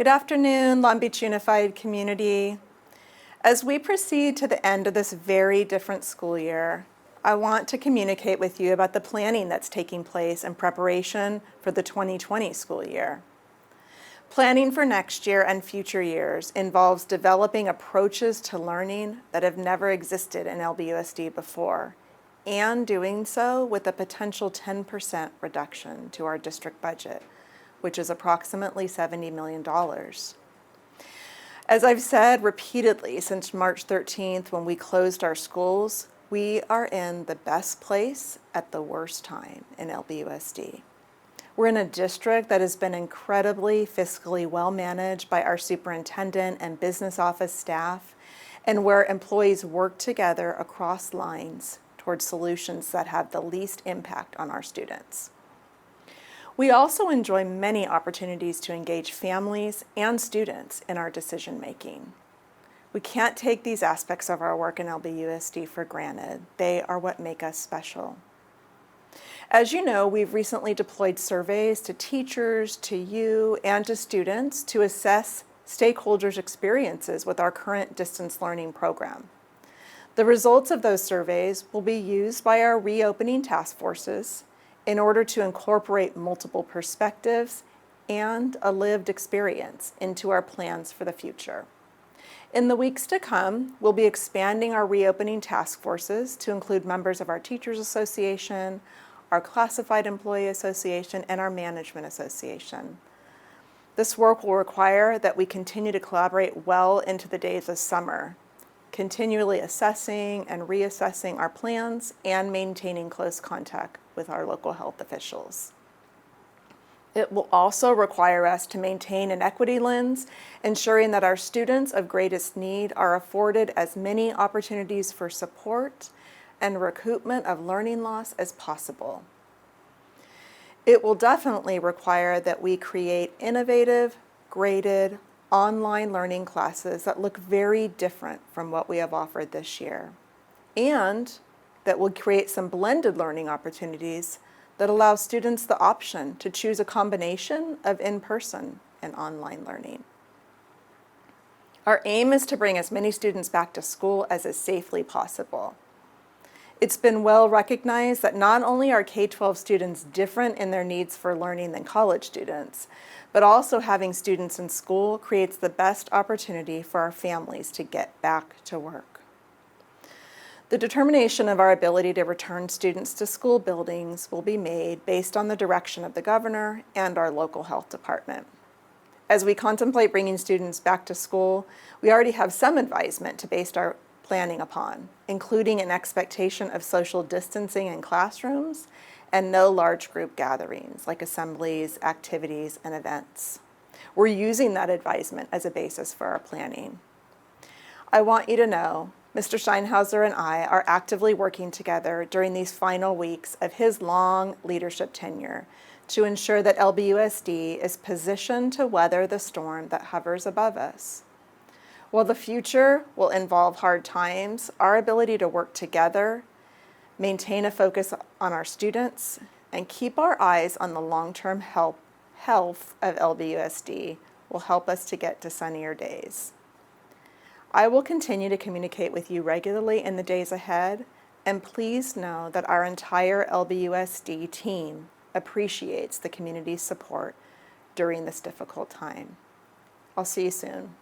Good afternoon, Long Beach Unified community. As we proceed to the end of this very different school year, I want to communicate with you about the planning that's taking place in preparation for the 2020 school year. Planning for next year and future years involves developing approaches to learning that have never existed in LBUSD before, and doing so with a potential 10% reduction to our district budget, which is approximately $70 million. As I've said repeatedly since March 13th when we closed our schools, we are in the best place at the worst time in LBUSD. We're in a district that has been incredibly fiscally well managed by our superintendent and business office staff, and where employees work together across lines towards solutions that have the least impact on our students. We also enjoy many opportunities to engage families and students in our decision making. We can't take these aspects of our work in LBUSD for granted. They are what make us special. As you know, we've recently deployed surveys to teachers, to you, and to students to assess stakeholders' experiences with our current distance learning program. The results of those surveys will be used by our reopening task forces in order to incorporate multiple perspectives and a lived experience into our plans for the future. In the weeks to come, we'll be expanding our reopening task forces to include members of our Teachers Association, our Classified Employee Association, and our Management Association. This work will require that we continue to collaborate well into the days of summer, continually assessing and reassessing our plans and maintaining close contact with our local health officials. It will also require us to maintain an equity lens, ensuring that our students of greatest need are afforded as many opportunities for support and recoupment of learning loss as possible. It will definitely require that we create innovative, graded, online learning classes that look very different from what we have offered this year, and that will create some blended learning opportunities that allow students the option to choose a combination of in-person and online learning. Our aim is to bring as many students back to school as is safely possible. It's been well recognized that not only are K-12 students different in their needs for learning than college students, but also having students in school creates the best opportunity for our families to get back to work. The determination of our ability to return students to school buildings will be made based on the direction of the governor and our local health department. As we contemplate bringing students back to school, we already have some advisement to base our planning upon, including an expectation of social distancing in classrooms and no large group gatherings like assemblies, activities, and events. We're using that advisement as a basis for our planning. I want you to know Mr. Steinhauser and I are actively working together during these final weeks of his long leadership tenure to ensure that LBUSD is positioned to weather the storm that hovers above us. While the future will involve hard times, our ability to work together, maintain a focus on our students, and keep our eyes on the long-term health of LBUSD will help us to get to sunnier days. I will continue to communicate with you regularly in the days ahead, and please know that our entire LBUSD team appreciates the community's support during this difficult time. I'll see you soon.